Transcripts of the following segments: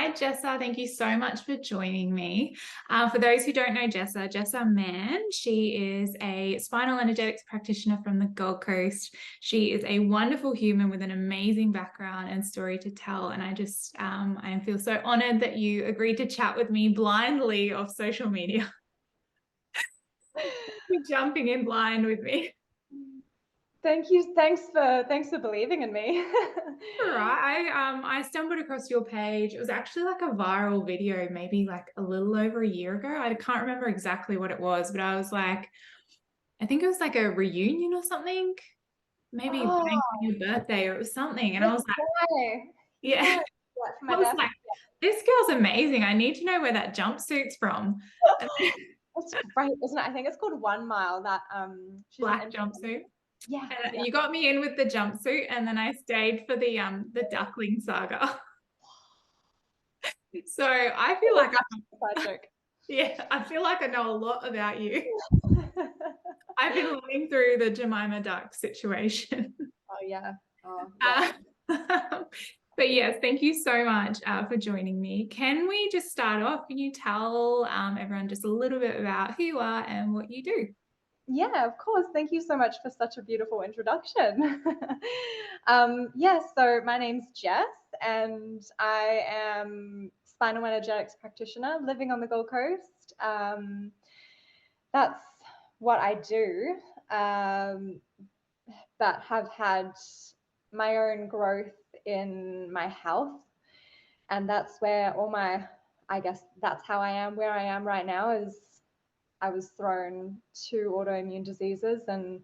Hi, Jessa. Thank you so much for joining me. For those who don't know Jessa Mann, she is a spinal energetics practitioner from the Gold Coast. She is a wonderful human with an amazing background and story to tell. And I feel so honored that you agreed to chat with me blindly off social media. You're jumping in blind with me. Thank you. Thanks for believing in me. All right. I stumbled across your page. It was actually like a viral video, maybe like a little over a year ago. I can't remember exactly what it was, but I was like, I think it was like a reunion or something, maybe Oh, for your birthday or it was something. And I that's was like, why. yeah, Yeah, for I my was birthday. like, this girl's amazing. I need to know where that jumpsuit's from. That's great, isn't it? I think it's called 1 Mile. That she's an Black influencer. jumpsuit. Yes, And yeah. you got me in with the jumpsuit, and then I stayed for the duckling saga. So I feel like Side joke. yeah, I feel like I know a lot about you. I've been living through the Jemima Duck situation. Oh yeah. Oh Uh, yeah. but yes, thank you so much for joining me. Can we just start off? Can you tell everyone just a little bit about who you are and what you do? Yeah, of course. Thank you so much for such a beautiful introduction. Yeah, so my name's Jess, and I am spinal energetics practitioner living on the Gold Coast. That's what I do, but have had my own growth in my health, and that's where all my, I guess that's how I am where I am right now. Is I was thrown to autoimmune diseases, and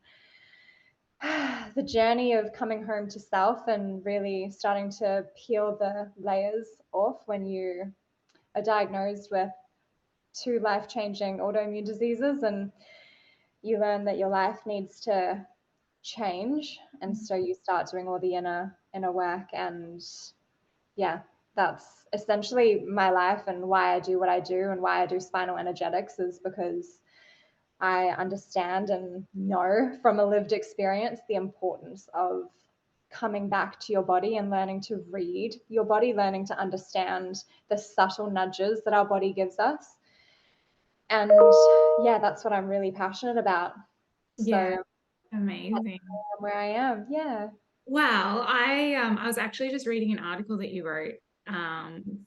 the journey of coming home to self and really starting to peel the layers off when you are diagnosed with two life-changing autoimmune diseases, and you learn that your life needs to change, and so you start doing all the inner work. And yeah, that's essentially my life, and why I do what I do and why I do spinal energetics is because I understand and know from a lived experience the importance of coming back to your body and learning to read your body, learning to understand the subtle nudges that our body gives us. And yeah, that's what I'm really passionate about. Yeah, So that's amazing. where I am. Yeah. Well, I was actually just reading an article that you wrote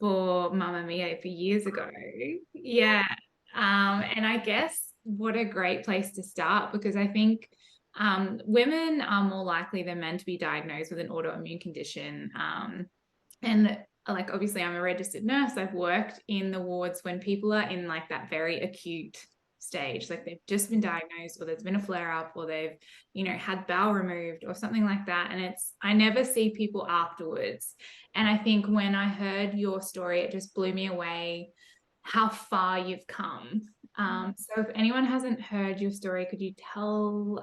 for Mamma Mia for years ago. Yeah. And I guess what a great place to start because I think women are more likely than men to be diagnosed with an autoimmune condition. And like obviously I'm a registered nurse. I've worked in the wards when people are in like that very acute stage, like they've just been diagnosed or there's been a flare up or they've, had bowel removed or something like that. And I never see people afterwards. And I think when I heard your story, it just blew me away how far you've come. So if anyone hasn't heard your story, could you tell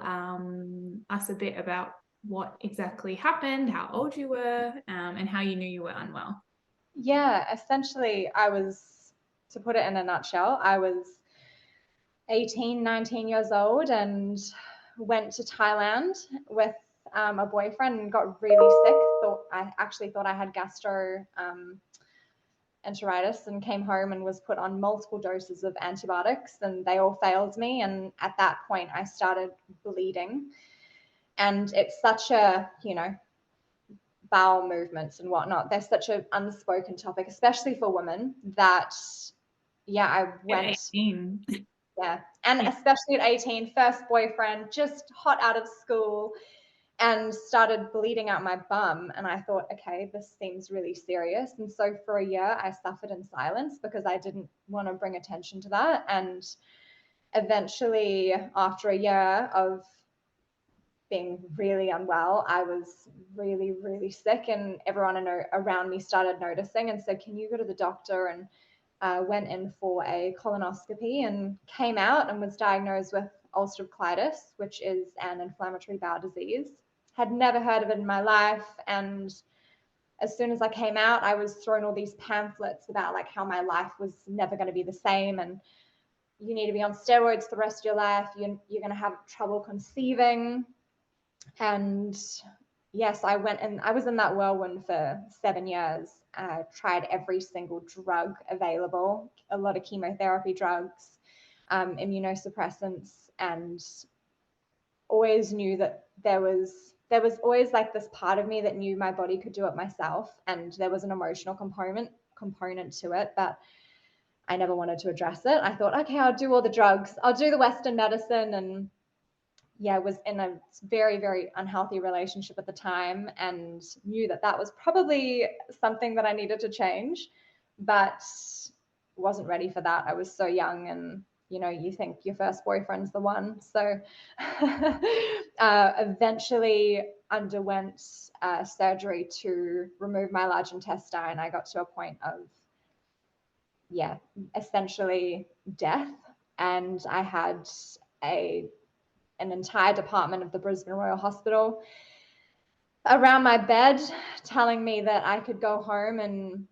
us a bit about what exactly happened, how old you were, and how you knew you were unwell? Yeah. Essentially, to put it in a nutshell, I was 18, 19 years old and went to Thailand with a boyfriend and got really sick. I actually thought I had enteritis, and came home and was put on multiple doses of antibiotics, and they all failed me. And at that point, I started bleeding. And it's such a, bowel movements and whatnot, they're such an unspoken topic, especially for women, that, yeah, I At went. 18. Yeah. And Yeah. especially at 18, first boyfriend, just hot out of school, and started bleeding out my bum. And I thought, okay, this seems really serious. And so for a year, I suffered in silence because I didn't want to bring attention to that. And eventually, after a year of being really unwell, I was really, really sick, and everyone around me started noticing and said, can you go to the doctor? And went in for a colonoscopy and came out and was diagnosed with ulcerative colitis, which is an inflammatory bowel disease. Had never heard of it in my life. And as soon as I came out, I was thrown all these pamphlets about like how my life was never going to be the same, and you need to be on steroids for the rest of your life. You're going to have trouble conceiving. And yes, I went and I was in that whirlwind for 7 years. I tried every single drug available, a lot of chemotherapy drugs, immunosuppressants, and always knew that there was always like this part of me that knew my body could do it myself, and there was an emotional component to it, but I never wanted to address it. I thought, okay, I'll do all the drugs, I'll do the Western medicine, and yeah, was in a very, very unhealthy relationship at the time and knew that that was probably something that I needed to change, but wasn't ready for that. I was so young, and you think your first boyfriend's the one. So eventually underwent surgery to remove my large intestine. I got to a point of, yeah, essentially death. And I had an entire department of the Brisbane Royal Hospital around my bed telling me that I could go home and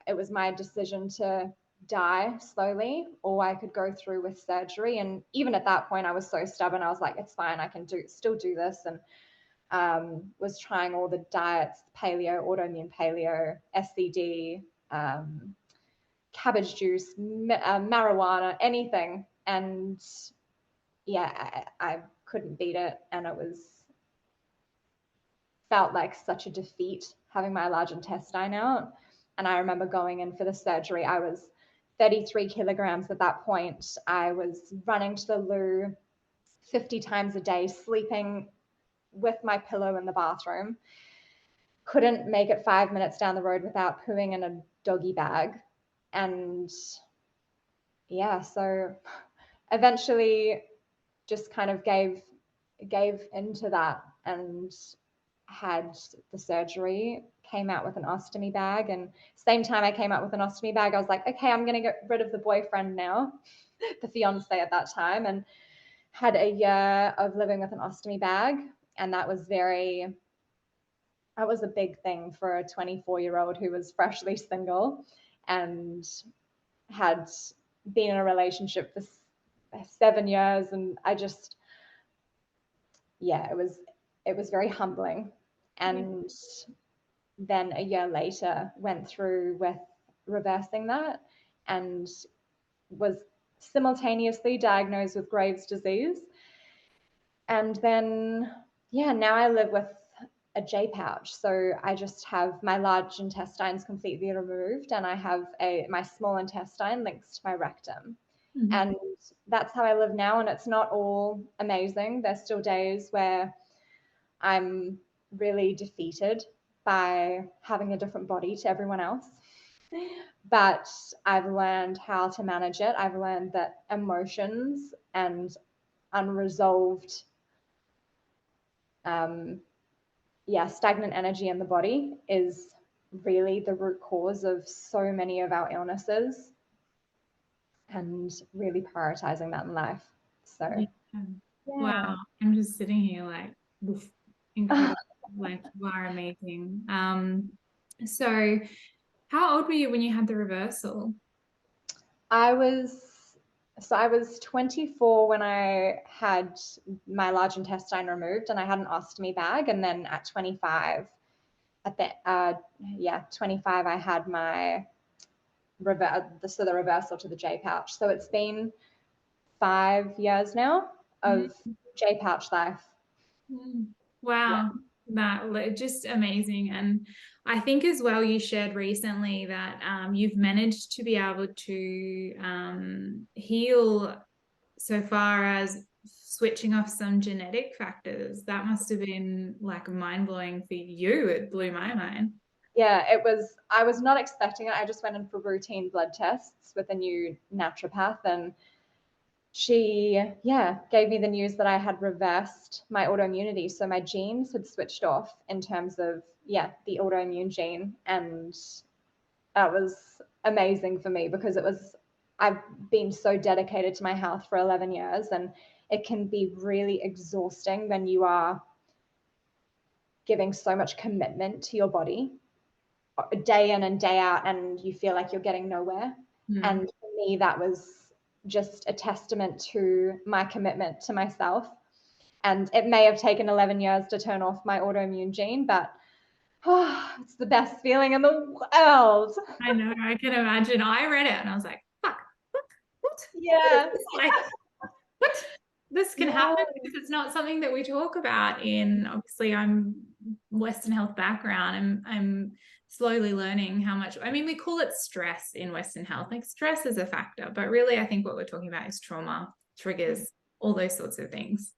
it was my decision to die slowly, or I could go through with surgery. And even at that point, I was so stubborn. I was like, it's fine, I can still do this. And was trying all the diets, paleo, autoimmune paleo, SCD, cabbage juice, marijuana, anything. And yeah, I couldn't beat it. And it felt like such a defeat having my large intestine out. And I remember going in for the surgery. I was 33 kilograms at that point. I was running to the loo 50 times a day, sleeping with my pillow in the bathroom. Couldn't make it 5 minutes down the road without pooing in a doggy bag. And yeah, so eventually just kind of gave into that and had the surgery, came out with an ostomy bag. And same time I came out with an ostomy bag, I was like, okay, I'm going to get rid of the boyfriend now, the fiance at that time, and had a year of living with an ostomy bag. And that was a big thing for a 24-year-old who was freshly single and had been in a relationship for 7 years. And I just, yeah, it was very humbling. Yeah. And then a year later went through with reversing that and was simultaneously diagnosed with Graves' disease. And then, yeah, now I live with a J pouch. So I just have my large intestines completely removed, and I have my small intestine links to my rectum. Mhm. And that's how I live now. And it's not all amazing. There's still days where I'm really defeated by having a different body to everyone else. But I've learned how to manage it. I've learned that emotions and unresolved, um, stagnant energy in the body is really the root cause of so many of our illnesses, and really prioritizing that in life. So, Yeah. yeah. Wow. I'm just sitting here like, oof, incredible. Like, you are amazing. So how old were you when you had the reversal? I was I was 24 when I had my large intestine removed, and I had an ostomy bag. And then at 25, at the 25, I had my the reversal to the J pouch. So it's been 5 years now Mm. of J pouch life. Mm. Yeah. Wow, just amazing. And I think as well, you shared recently that you've managed to be able to heal so far as switching off some genetic factors. That must have been like mind blowing for you. It blew my mind. Yeah, it was. I was not expecting it. I just went in for routine blood tests with a new naturopath, and she, yeah, gave me the news that I had reversed my autoimmunity. So my genes had switched off in terms of, yeah, the autoimmune gene. And that was amazing for me because I've been so dedicated to my health for 11 years, and it can be really exhausting when you are giving so much commitment to your body day in and day out, and you feel like you're getting nowhere. Mm. And for me, that was just a testament to my commitment to myself. And it may have taken 11 years to turn off my autoimmune gene, but oh, it's the best feeling in the world. I know, I can imagine. I read it and I was like, fuck, what is Yeah. this like? What? This can Yeah. happen because it's not something that we talk about in, obviously I'm Western health background and I'm slowly learning how much, I mean, we call it stress in Western health, like stress is a factor, but really I think what we're talking about is trauma, triggers, all those sorts of things.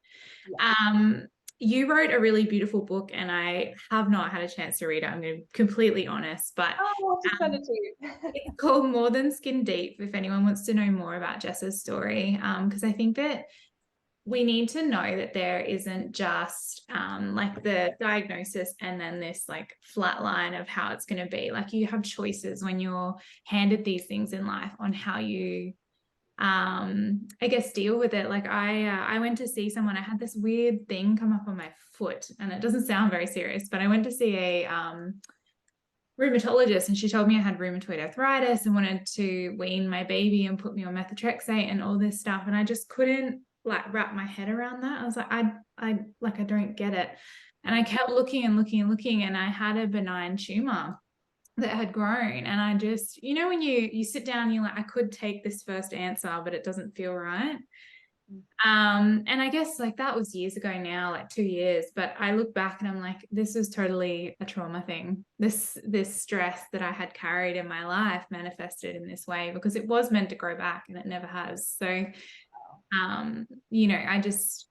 Yeah. You wrote a really beautiful book and I have not had a chance to read it. I'm going to be completely honest, but Oh, I'll just send it to you. it's called More Than Skin Deep if anyone wants to know more about Jessa's story. Because I think that we need to know that there isn't just like the diagnosis and then this like flat line of how it's going to be. Like you have choices when you're handed these things in life on how you I guess deal with it. Like I went to see someone. I had this weird thing come up on my foot, and it doesn't sound very serious, but I went to see a rheumatologist, and she told me I had rheumatoid arthritis and wanted to wean my baby and put me on methotrexate and all this stuff, and I just couldn't like wrap my head around that. I was like, I like I don't get it, and I kept looking and looking and looking, and I had a benign tumor that had grown, and I just, you know, when you sit down, you're like, I could take this first answer but it doesn't feel right. And I guess like that was years ago now, like 2 years, but I look back and I'm like, this was totally a trauma thing. This stress that I had carried in my life manifested in this way because it was meant to grow back and it never has. So you know,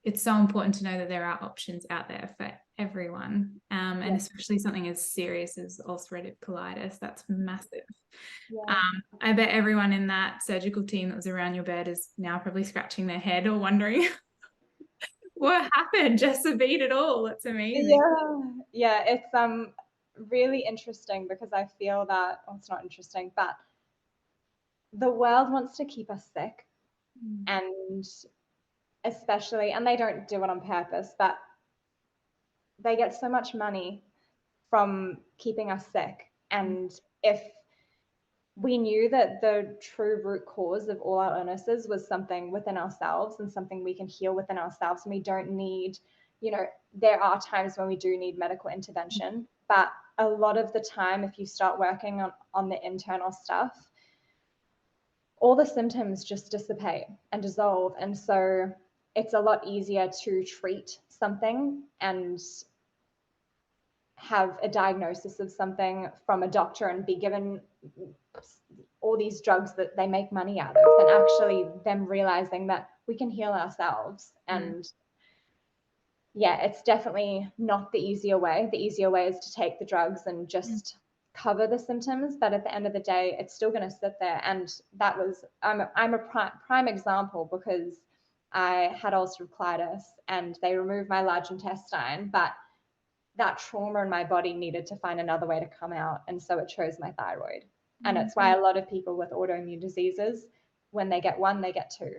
it's so important to know that there are options out there for everyone. And Yeah. especially something as serious as ulcerative colitis, that's massive. Yeah. I bet everyone in that surgical team that was around your bed is now probably scratching their head or wondering what happened. Jessa beat it all. That's amazing. Yeah. Yeah. It's really interesting because I feel that, well, it's not interesting, but the world wants to keep us sick, and especially, and they don't do it on purpose, but they get so much money from keeping us sick. And if we knew that the true root cause of all our illnesses was something within ourselves and something we can heal within ourselves, and we don't need, you know, there are times when we do need medical intervention, but a lot of the time, if you start working on the internal stuff, all the symptoms just dissipate and dissolve. And so it's a lot easier to treat something and have a diagnosis of something from a doctor and be given all these drugs that they make money out of than actually them realizing that we can heal ourselves. And yeah, it's definitely not the easier way. The easier way is to take the drugs and just cover the symptoms, but at the end of the day, it's still going to sit there. And that was, I'm a prime example because I had ulcerative colitis and they removed my large intestine, but that trauma in my body needed to find another way to come out. And so it chose my thyroid. And it's why a lot of people with autoimmune diseases, when they get one, they get two,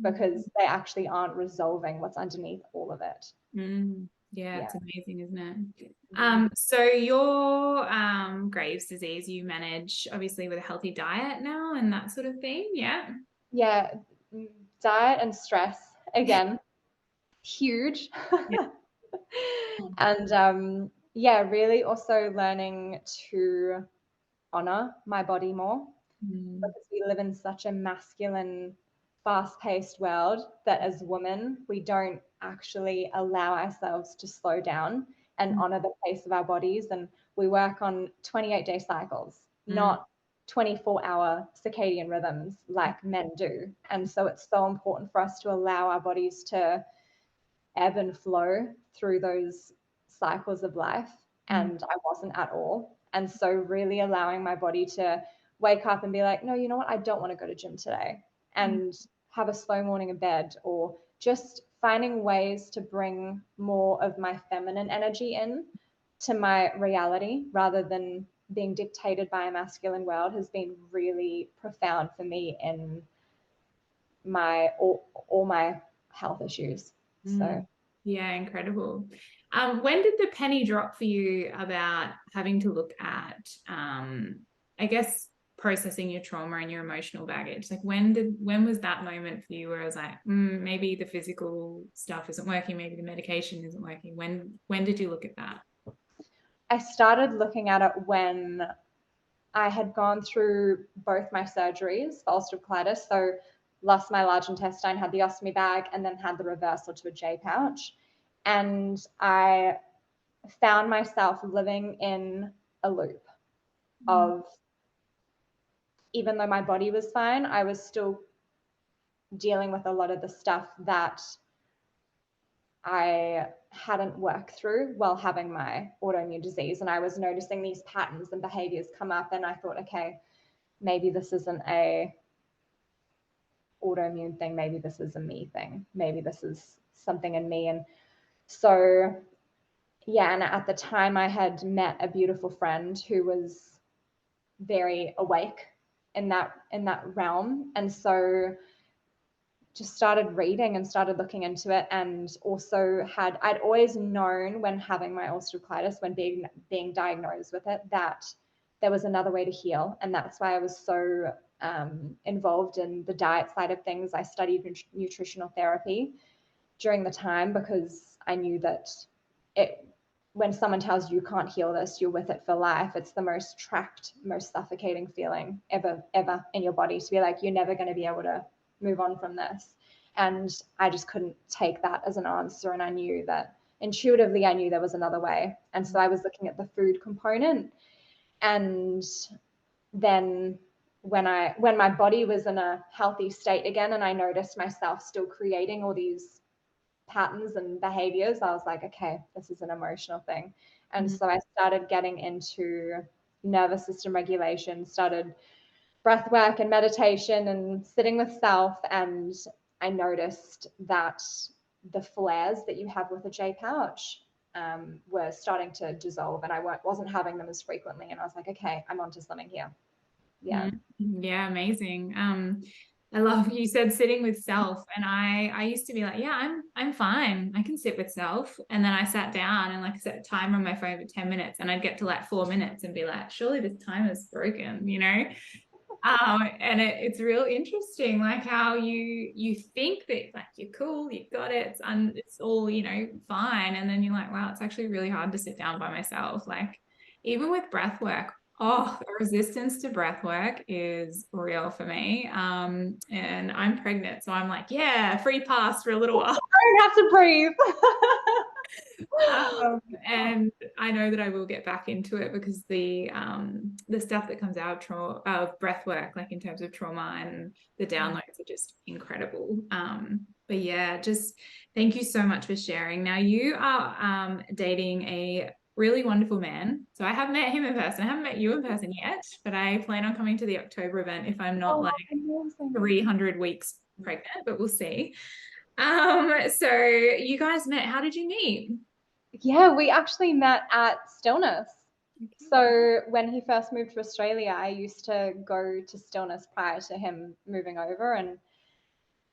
because they actually aren't resolving what's underneath all of it. Yeah, Yeah. it's amazing, isn't it? So your Graves' disease you manage obviously with a healthy diet now and that sort of thing, yeah? Yeah. Diet and stress, again, huge. Yeah. And yeah, really also learning to honor my body more, because we live in such a masculine, fast-paced world that as women, we don't actually allow ourselves to slow down and honor the pace of our bodies. And we work on 28-day cycles, not 24-hour circadian rhythms like men do. And so it's so important for us to allow our bodies to ebb and flow through those cycles of life. And I wasn't at all. And so really allowing my body to wake up and be like, no, you know what? I don't want to go to gym today, and have a slow morning in bed, or just finding ways to bring more of my feminine energy in to my reality rather than being dictated by a masculine world has been really profound for me in my all my health issues. So Yeah, incredible. When did the penny drop for you about having to look at, I guess, processing your trauma and your emotional baggage? Like when was that moment for you where I was like, maybe the physical stuff isn't working, maybe the medication isn't working? When did you look at that? I started looking at it when I had gone through both my surgeries for ulcerative colitis. So lost my large intestine, had the ostomy bag, and then had the reversal to a J pouch. And I found myself living in a loop of, even though my body was fine, I was still dealing with a lot of the stuff that I hadn't worked through while having my autoimmune disease. And I was noticing these patterns and behaviors come up. And I thought, okay, maybe this isn't a autoimmune thing. Maybe this is a me thing. Maybe this is something in me. And so, yeah. And at the time I had met a beautiful friend who was very awake in that realm. And so just started reading and started looking into it, and also I'd always known when having my ulcerative colitis, when being diagnosed with it, that there was another way to heal. And that's why I was so involved in the diet side of things. I studied nutritional therapy during the time, because I knew that when someone tells you can't heal this, you're with it for life. It's the most trapped, most suffocating feeling ever in your body, to be like, you're never going to be able to move on from this. And I just couldn't take that as an answer. And I knew that intuitively, I knew there was another way. And so I was looking at the food component. And then when my body was in a healthy state again, and I noticed myself still creating all these patterns and behaviors, I was like, okay, this is an emotional thing. And so I started getting into nervous system regulation, started breath work and meditation and sitting with self. And I noticed that the flares that you have with a J pouch were starting to dissolve, and I wasn't having them as frequently. And I was like, okay, I'm onto something here. Yeah. Yeah, amazing. I love you said sitting with self, and I used to be like, yeah, I'm fine. I can sit with self. And then I sat down and like set a timer on my phone for 10 minutes, and I'd get to like 4 minutes and be like, surely this timer's broken, you know? And it's real interesting, like how you think that like you're cool, you got it, it's all, you know, fine. And then you're like, wow, it's actually really hard to sit down by myself. Like even with breath work, oh, the resistance to breath work is real for me. And I'm pregnant, so I'm like, yeah, free pass for a little while. I don't have to breathe. And I know that I will get back into it, because the stuff that comes out of breath work, like in terms of trauma and the downloads, are just incredible. But yeah, just thank you so much for sharing. Now you are dating a really wonderful man. So I haven't met him in person. I haven't met you in person yet, but I plan on coming to the October event if I'm not like Amazing. 300 weeks pregnant, but we'll see. So you guys met. How did you meet? Yeah, we actually met at Stillness. So when he first moved to Australia, I used to go to Stillness prior to him moving over. And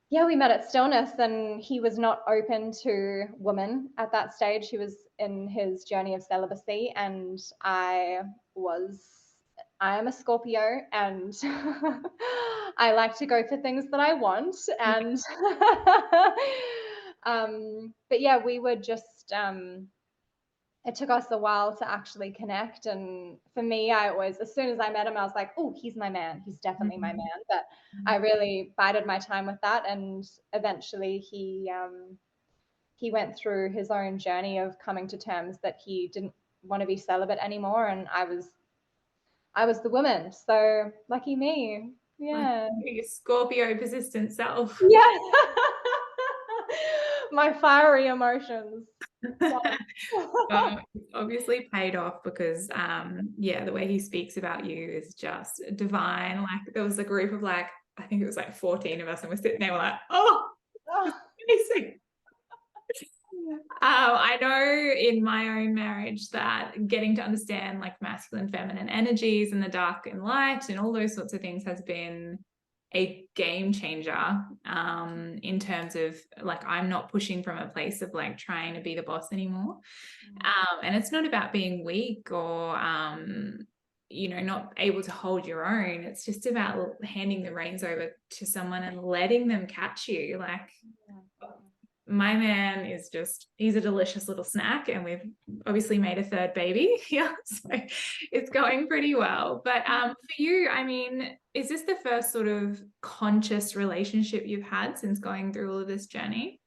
yeah, we met at Stillness, and he was not open to women at that stage. He was in his journey of celibacy, and I am a Scorpio, and I like to go for things that I want. And but yeah, we were just it took us a while to actually connect. And for me, I always, as soon as I met him, I was like, oh, he's my man. He's definitely my man. But I really bided my time with that. And eventually he went through his own journey of coming to terms that he didn't want to be celibate anymore. And I was the woman. So lucky me. Like Yeah. your Scorpio persistent self. Yeah. My fiery emotions. Well, it's obviously paid off, because yeah, the way he speaks about you is just divine. Like there was a group of like, I think it was like 14 of us, and we're sitting there, we're like, oh, it's amazing. I know in my own marriage that getting to understand like masculine, feminine energies and the dark and light and all those sorts of things has been a game changer, in terms of like I'm not pushing from a place of like trying to be the boss anymore. And it's not about being weak or not able to hold your own. It's just about handing the reins over to someone and letting them catch you. Like, my man is he's a delicious little snack, and we've obviously made a third baby here, so it's going pretty well. But for you, I mean, is this the first sort of conscious relationship you've had since going through all of this journey?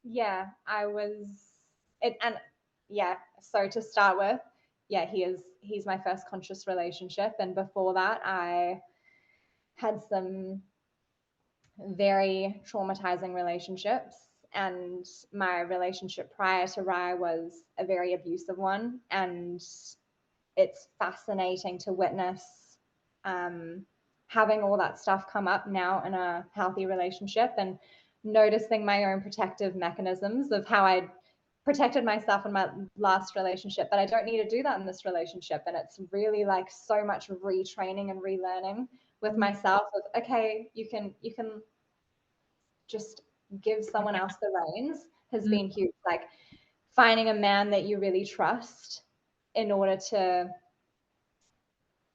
Yeah, I was it, and yeah, so to start with, yeah, he's my first conscious relationship, and before that I had some very traumatizing relationships, and my relationship prior to Rye was a very abusive one, and it's fascinating to witness um, having all that stuff come up now in a healthy relationship, and noticing my own protective mechanisms of how I protected myself in my last relationship, but I don't need to do that in this relationship. And it's really like so much retraining and relearning with myself of, okay, you can just give someone else the reins has been huge. Like finding a man that you really trust in order to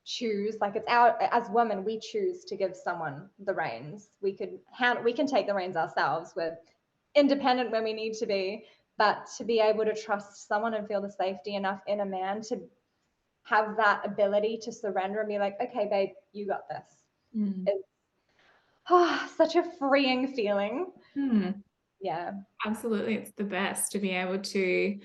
choose, like it's our, as women we choose to give someone the reins. We can take the reins ourselves. We're independent when we need to be, but to be able to trust someone and feel the safety enough in a man to have that ability to surrender and be like, okay babe, you got this, Mm. is such a freeing feeling. Mm. Yeah. Absolutely, it's the best to be able to,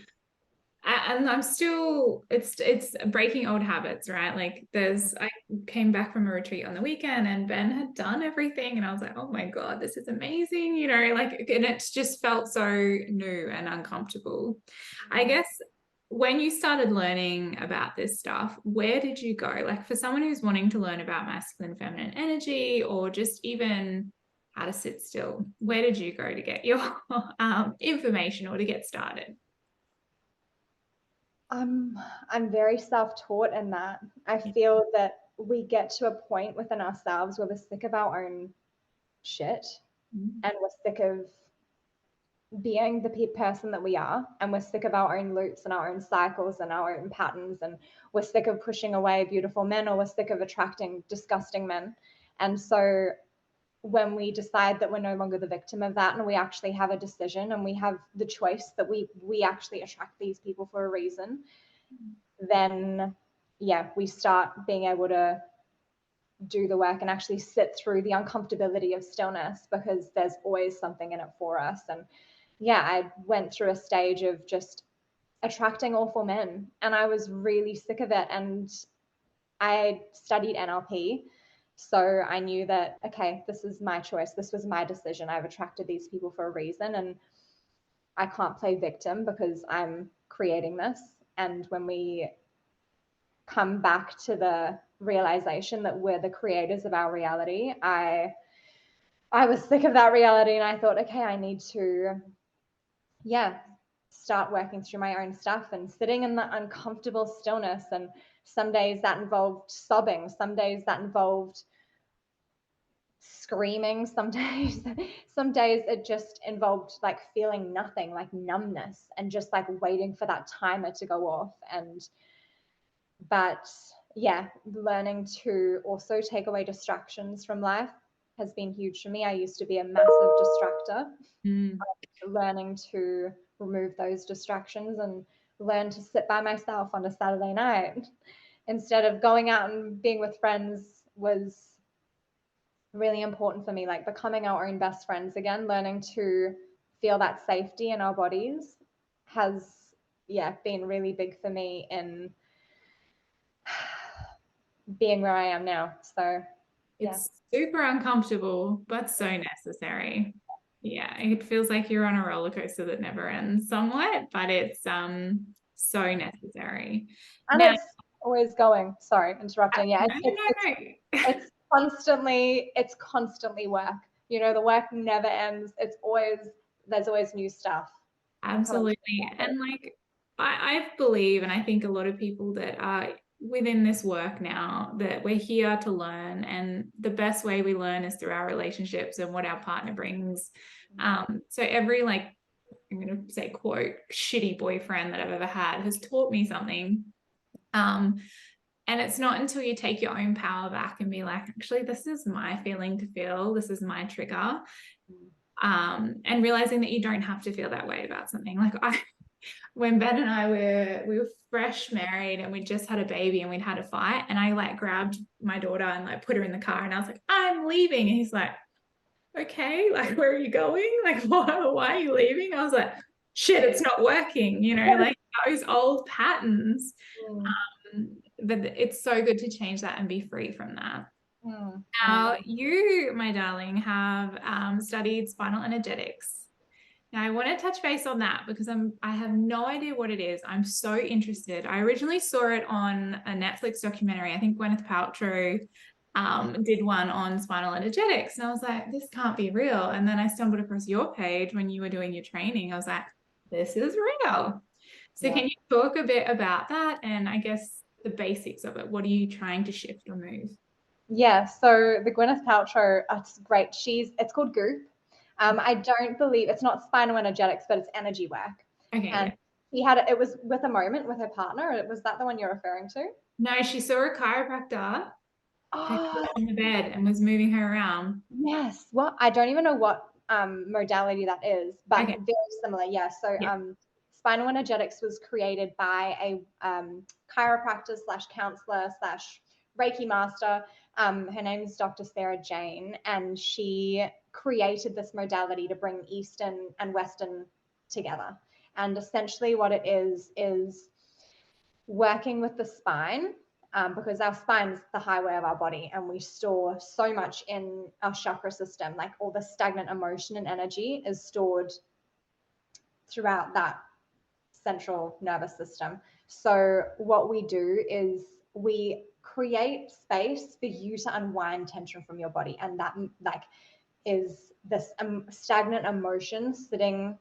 and I'm still, it's breaking old habits, right? Like I came back from a retreat on the weekend, and Ben had done everything, and I was like, oh my God, this is amazing, like, and it's just felt so new and uncomfortable. I guess when you started learning about this stuff, where did you go? Like, for someone who's wanting to learn about masculine, feminine energy, or just even how to sit still, where did you go to get your information or to get started? I'm very self-taught in that. I feel that we get to a point within ourselves where we're sick of our own shit, Mm. and we're sick of being the person that we are, and we're sick of our own loops and our own cycles and our own patterns, and we're sick of pushing away beautiful men, or we're sick of attracting disgusting men. And so when we decide that we're no longer the victim of that, and we actually have a decision and we have the choice that we actually attract these people for a reason, then yeah, we start being able to do the work and actually sit through the uncomfortability of stillness, because there's always something in it for us. And yeah, I went through a stage of just attracting awful men, and I was really sick of it. And I studied NLP, so I knew that, okay, this is my choice, this was my decision, I've attracted these people for a reason, and I can't play victim because I'm creating this. And when we come back to the realization that we're the creators of our reality, I was sick of that reality, and I thought, okay, I need to, yeah, start working through my own stuff and sitting in the uncomfortable stillness. And some days that involved sobbing, some days that involved screaming, some days some days it just involved like feeling nothing, like numbness, and just like waiting for that timer to go off. And but yeah, learning to also take away distractions from life has been huge for me. I used to be a massive distractor. Mm. Learning to remove those distractions and learn to sit by myself on a Saturday night instead of going out and being with friends was really important for me. Like becoming our own best friends again, learning to feel that safety in our bodies has, yeah, been really big for me in being where I am now. So yeah. It's super uncomfortable, but so necessary. Yeah, it feels like you're on a roller coaster that never ends somewhat, but it's so necessary. And Now, it's always going. Sorry, interrupting. Yeah, no, no, no. it's constantly work. You know, the work never ends. It's always there's always new stuff coming to the Absolutely. market. And like I believe, and I think a lot of people that are within this work now, that we're here to learn, and the best way we learn is through our relationships and what our partner brings. So every, like, I'm going to say quote, shitty boyfriend that I've ever had has taught me something. Um, And it's not until you take your own power back and be like, actually, this is my feeling to feel, this is my trigger. And realizing that you don't have to feel that way about something. Like when Ben and I we were fresh married and we just had a baby and we'd had a fight, and I like grabbed my daughter and like put her in the car and I was like, I'm leaving. And he's like, okay, like where are you going? Like why are you leaving? I was like, shit, it's not working, like those old patterns. Mm, But it's so good to change that and be free from that. I Now, agree. you, my darling, have studied spinal energetics. Now, I want to touch base on that because I have no idea what it is. I'm so interested. I originally saw it on a Netflix documentary. I think Gwyneth Paltrow did one on spinal energetics, and I was like, this can't be real. And then I stumbled across your page when you were doing your training. I was like, this is real. So, Yeah. can you talk a bit about that and I guess the basics of it? What are you trying to shift or move? Yeah, so the Gwyneth Paltrow, it's great. It's called Goop. I don't believe it's not spinal energetics, but it's energy work. Okay, And yeah. it was with a moment with her partner. Was that the one you're referring to? No, she saw a chiropractor who put Oh, her on the bed and was moving her around. yes. Well, I don't even know what modality that is, but Okay. very similar. Yeah. So Yeah. spinal energetics was created by a chiropractor slash counselor slash Reiki master. Her name is Dr. Sarah Jane, and she created this modality to bring Eastern and Western together. And essentially, what it is working with the spine, because our spine is the highway of our body and we store so much in our chakra system. Like all the stagnant emotion and energy is stored throughout that central nervous system. So what we do is we create space for you to unwind tension from your body, and that like is this stagnant emotion sitting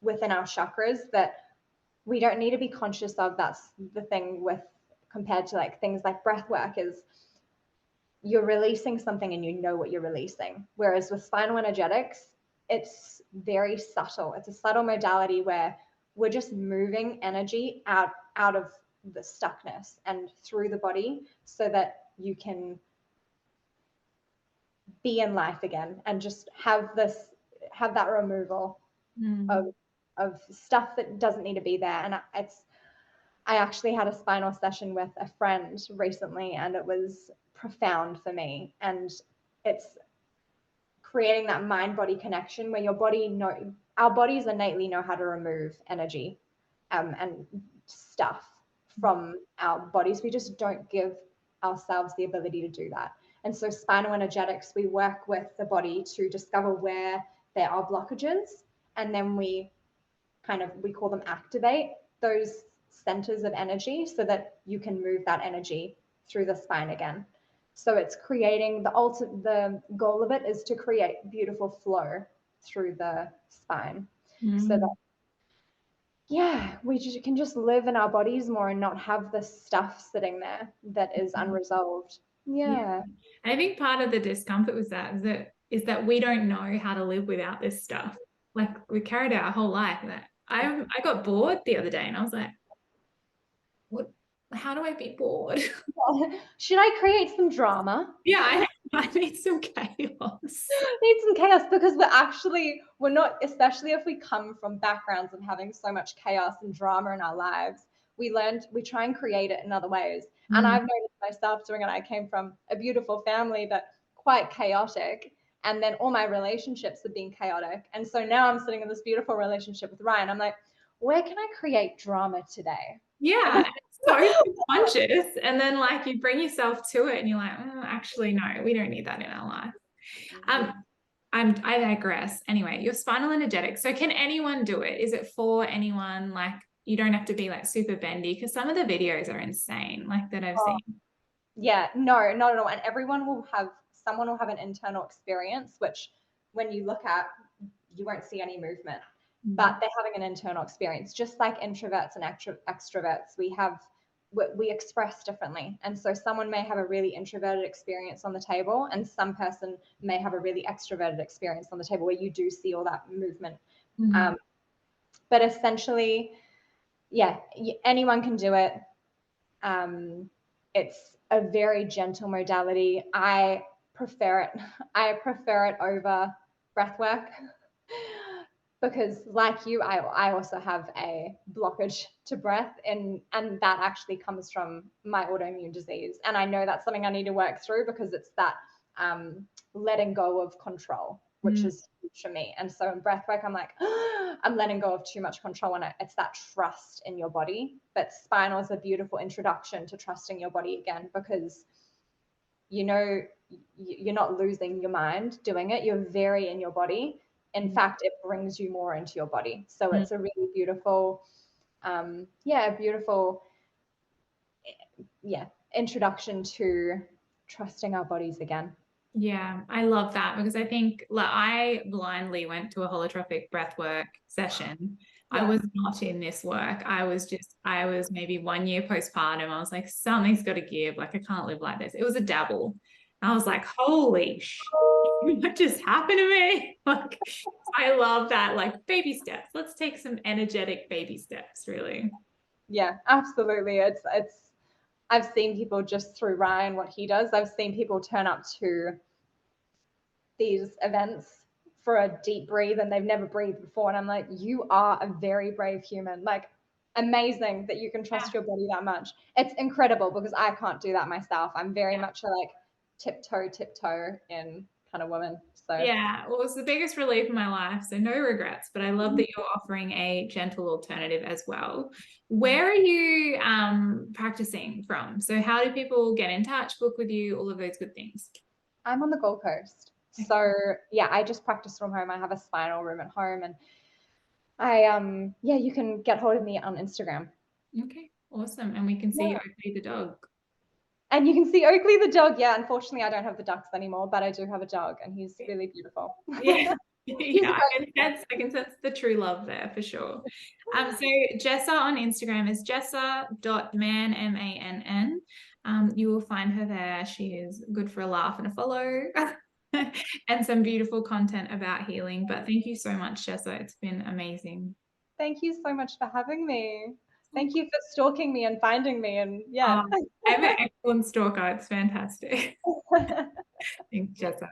within our chakras that we don't need to be conscious of. That's the thing with compared to like things like breath work is you're releasing something and you know what you're releasing. Whereas with spinal energetics, it's very subtle. It's a subtle modality where we're just moving energy out of the stuckness and through the body so that you can be in life again and just have that removal of Mm. of stuff that doesn't need to be there. And I actually had a spinal session with a friend recently, and it was profound for me. And it's creating that mind body connection where our bodies innately know how to remove energy and stuff from our bodies. We just don't give ourselves the ability to do that. And so, spinal energetics, we work with the body to discover where there are blockages, and then we call them activate those centers of energy so that you can move that energy through the spine again. So it's creating the goal of it is to create beautiful flow through the spine so that Mm. yeah, can just live in our bodies more and not have this stuff sitting there that is unresolved. Yeah. Yeah. I think part of the discomfort was that we don't know how to live without this stuff. Like we carried it our whole life. That I got bored the other day and I was like, what, how do I be bored? Should I create some drama? Yeah, I need some chaos. Need some chaos because we're not, especially if we come from backgrounds of having so much chaos and drama in our lives, we try and create it in other ways. And Mm. I've noticed myself doing it. I came from a beautiful family but quite chaotic, and then all my relationships have been chaotic, and so now I'm sitting in this beautiful relationship with Ryan. I'm like, where can I create drama today? Yeah, and it's so subconscious. And then like you bring yourself to it and you're like, oh, actually, no, we don't need that in our life. Um, I digress. Anyway, your spinal energetics. So can anyone do it? Is it for anyone? Like you don't have to be like super bendy because some of the videos are insane, like that I've Oh, seen. yeah, no, not at all. And someone will have an internal experience, which when you look at, you won't see any movement, Mm. but they're having an internal experience. Just like introverts and extroverts, we express differently. And so someone may have a really introverted experience on the table, and some person may have a really extroverted experience on the table where you do see all that movement. Mm. Um, but essentially, yeah, anyone can do it. Um, It's a very gentle modality. I prefer it. I prefer it over breath work because, like you, I also have a blockage to breath, and that actually comes from my autoimmune disease. And I know that's something I need to work through because it's that letting go of control, which Mm, is huge for me. And so in breath work, I'm like, I'm letting go of too much control, and it's that trust in your body. But spinal is a beautiful introduction to trusting your body again, because you know you're not losing your mind doing it. You're very in your body. In fact, it brings you more into your body. So mm. it's a really beautiful, yeah, beautiful, yeah, introduction to trusting our bodies again. Yeah, I love that because I think like I blindly went to a holotropic breathwork session. I Yeah. was not in this work. I was maybe 1 year postpartum. I was like, something's got to give. Like, I can't live like this. It was a dabble. I was like, holy what just happened to me? Like, I love that. Like, baby steps. Let's take some energetic baby steps, really. Yeah, absolutely. It's I've seen people just through Ryan, what he does. I've seen people turn up to these events for a deep breathe and they've never breathed before. And I'm like, you are a very brave human. Like, amazing that you can Yeah. trust your body that much. It's incredible because I can't do that myself. I'm very much a like tiptoe in kind of woman. So Yeah, well, it was the biggest relief in my life, so no regrets. But I love that you're offering a gentle alternative as well. Where are you practicing from? So how do people get in touch, book with you, all of those good things? I'm on the Gold Coast. Okay. So yeah, I just practice from home. I have a spinal room at home, and yeah, you can get hold of me on Instagram. Okay, awesome. And we can see Yeah. Oakley the dog. And you can see Oakley the dog. Yeah, unfortunately, I don't have the ducks anymore, but I do have a dog, and he's really beautiful. Yeah. He's a Yeah, great. I can sense the true love there for sure. So Jessa on Instagram is jessa.mann, M-A-N-N. You will find her there. She is good for a laugh and a follow and some beautiful content about healing. But thank you so much, Jessa. It's been amazing. Thank you so much for having me. Thank you for stalking me and finding me. And yeah. I'm an excellent stalker. It's fantastic. Thanks, Jessa.